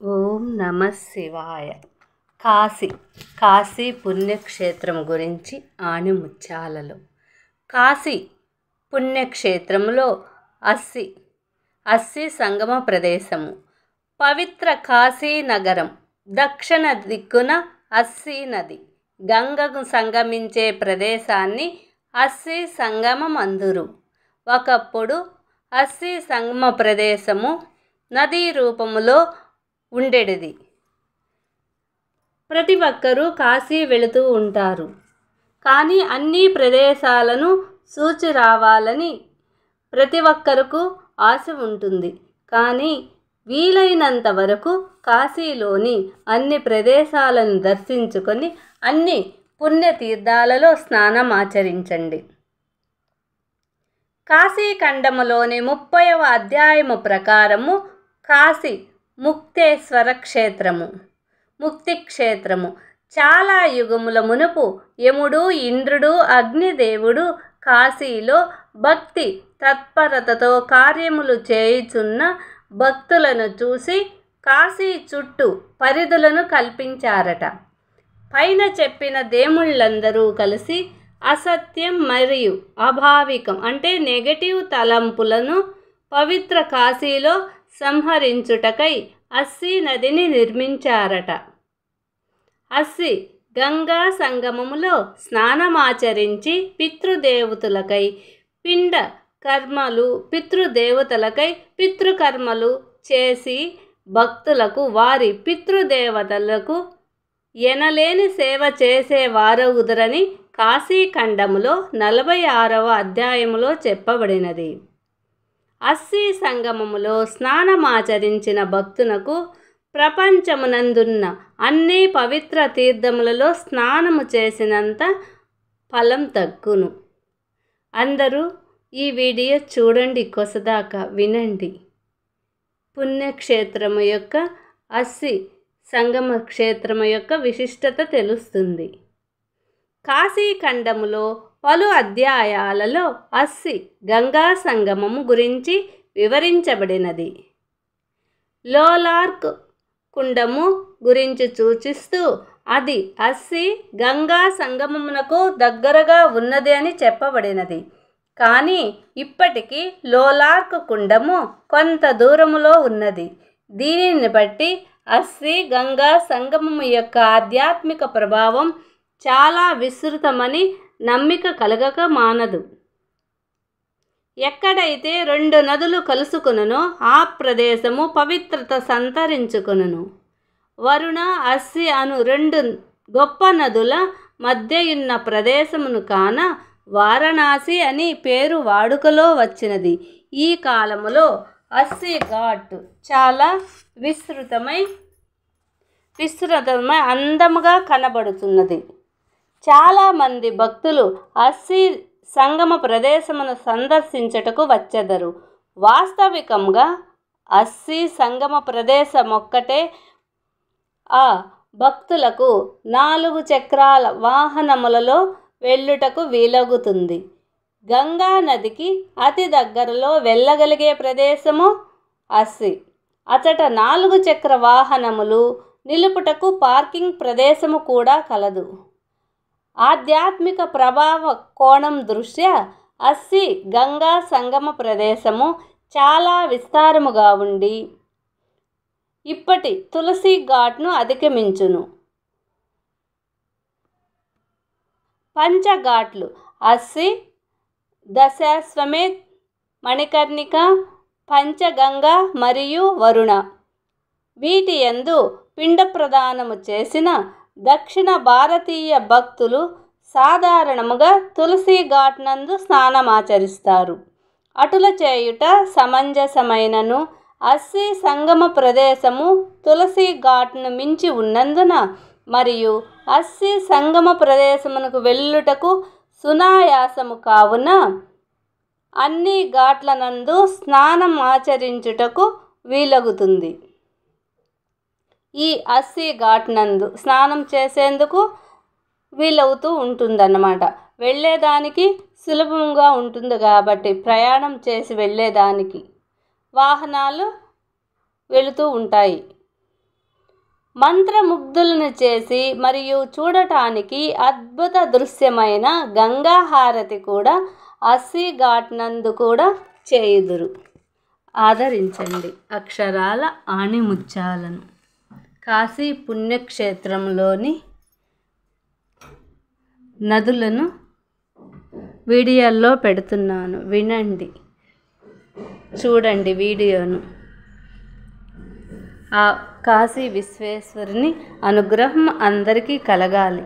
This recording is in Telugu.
ఓం నమ శివాయ. కాశీ పుణ్యక్షేత్రం గురించి ఆణిముత్యాలలో. కాశీ పుణ్యక్షేత్రంలో అస్సి సంగమ ప్రదేశము. పవిత్ర కాశీ నగరం దక్షిణ దిక్కున అస్సి నది గంగకు సంగమించే ప్రదేశాన్ని అస్సి సంగమం అందురు. ఒకప్పుడు అస్సి సంగమ ప్రదేశము నదీ రూపములో ఉండేది. ప్రతి ఒక్కరూ కాశీ వెళుతూ ఉంటారు. కానీ అన్ని ప్రదేశాలను చూచి రావాలని ప్రతి ఒక్కరికి ఆశ ఉంటుంది. కానీ వీలైనంత వరకు కాశీలోని అన్ని ప్రదేశాలను దర్శించుకొని అన్ని పుణ్యతీర్థాలలో స్నానం ఆచరించండి. కాశీఖండములోని 30వ అధ్యాయము ప్రకారము కాశీ ముక్తేశ్వర క్షేత్రము, ముక్తి క్షేత్రము. చాలా యుగముల మునుపు యముడు, ఇంద్రుడు, అగ్నిదేవుడు కాశీలో భక్తి తత్పరతతో కార్యములు చేయుచున్న భక్తులను చూసి కాశీ చుట్టూ పరిధులను కల్పించారట. పైన చెప్పిన దేవుళ్ళందరూ కలిసి అసత్యం మరియు అభావికం అంటే నెగటివ్ తలంపులను పవిత్ర కాశీలో సంహరించుటకై అస్సి నదిని నిర్మించారట. అస్సి గంగా సంగమములో స్నానమాచరించి పితృదేవతలకై పిండ కర్మలు పితృదేవతలకై పితృకర్మలు చేసి భక్తులకు వారి పితృదేవతలకు ఎనలేని సేవ చేసేవారవుదురని కాశీఖండములో 46వ అధ్యాయములో చెప్పబడినది. అస్సి సంగమములో స్నానమాచరించిన భక్తునకు ప్రపంచమునందున్న అన్ని పవిత్ర తీర్థములలో స్నానము చేసినంత ఫలం దక్కును. అందరూ ఈ వీడియో చూడండి, కొసదాకా వినండి. పుణ్యక్షేత్రము యొక్క అస్సి సంగమ క్షేత్రము యొక్క విశిష్టత తెలుస్తుంది. కాశీఖండములో పలు అధ్యాయాలలో అస్సి గంగా సంగమము గురించి వివరించబడినది. లోలార్క్ కుండము గురించి సూచిస్తూ అది అస్సి గంగా సంగమమునకు దగ్గరగా ఉన్నది అని చెప్పబడినది. కానీ ఇప్పటికీ లోలార్క్ కుండము కొంత దూరములో ఉన్నది. దీనిని బట్టి అస్సి గంగా సంగమము యొక్క ఆధ్యాత్మిక ప్రభావం చాలా విస్తృతమని నమ్మిక కలగక మానదు. ఎక్కడైతే 2 నదులు కలుసుకొనునో ఆ ప్రదేశము పవిత్రత సంతరించుకొనును. వరుణ, అస్సి అను 2 గొప్ప నదుల మధ్యయున్న ప్రదేశమును కాన వారణాసి అని పేరు వాడుకలో వచ్చినది. ఈ కాలములో అస్సి ఘాట్ చాలా విస్తృతమై అందముగా కనబడుతున్నది. చాలామంది భక్తులు అస్సి సంగమ ప్రదేశమును సందర్శించుటకు వచ్చెదరు. వాస్తవికంగా అస్సి సంగమ ప్రదేశం ఒక్కటే ఆ భక్తులకు 4 చక్రాల వాహనములలో వెళ్ళుటకు వీలగుతుంది. గంగా నదికి అతి దగ్గరలో వెళ్ళగలిగే ప్రదేశము అస్సి. అచట 4 చక్ర వాహనములు నిలుపుటకు పార్కింగ్ ప్రదేశము కూడా కలదు. ఆధ్యాత్మిక ప్రభావ కోణం దృష్ట్యా అస్సి గంగా సంగమ ప్రదేశము చాలా విస్తారముగా ఉండి ఇప్పటి తులసి ఘాట్ను అధిగమించును. పంచఘాట్లు అస్సి, దశాశ్వమేధ్, మణికర్ణిక, పంచగంగా మరియు వరుణ. వీటి యందు పిండ ప్రదానము చేసిన దక్షిణ భారతీయ భక్తులు సాధారణముగా తులసి ఘాట్ నందు స్నానమాచరిస్తారు. అటుల చేయుట సమంజసమైనను అస్సి సంగమ ప్రదేశము తులసి ఘాట్ను మించి ఉన్నందున మరియు అస్సి సంగమ ప్రదేశమునకు వెళ్ళుటకు సునాయాసము కావున అన్ని ఘాట్ల నందు స్నానం ఆచరించుటకు వీలగుతుంది. ఈ అస్సి ఘాట్ నందు స్నానం చేసేందుకు వీలవుతూ ఉంటుందన్నమాట. వెళ్ళేదానికి సులభంగా ఉంటుంది కాబట్టి ప్రయాణం చేసి వెళ్ళేదానికి వాహనాలు వెళుతూ ఉంటాయి. మంత్రముగ్ధులను చేసి మరియు చూడటానికి అద్భుత దృశ్యమైన గంగా హారతి కూడా అస్సీ ఘాట్ నందు కూడా చేయుదురు. ఆదరించండి అక్షరాల ఆణిముత్యాలను. కాశీ పుణ్యక్షేత్రంలోని నదులను వీడియోల్లో పెడుతున్నాను, వినండి, చూడండి వీడియోను. ఆ కాశీ విశ్వేశ్వరుని అనుగ్రహం అందరికీ కలగాలి.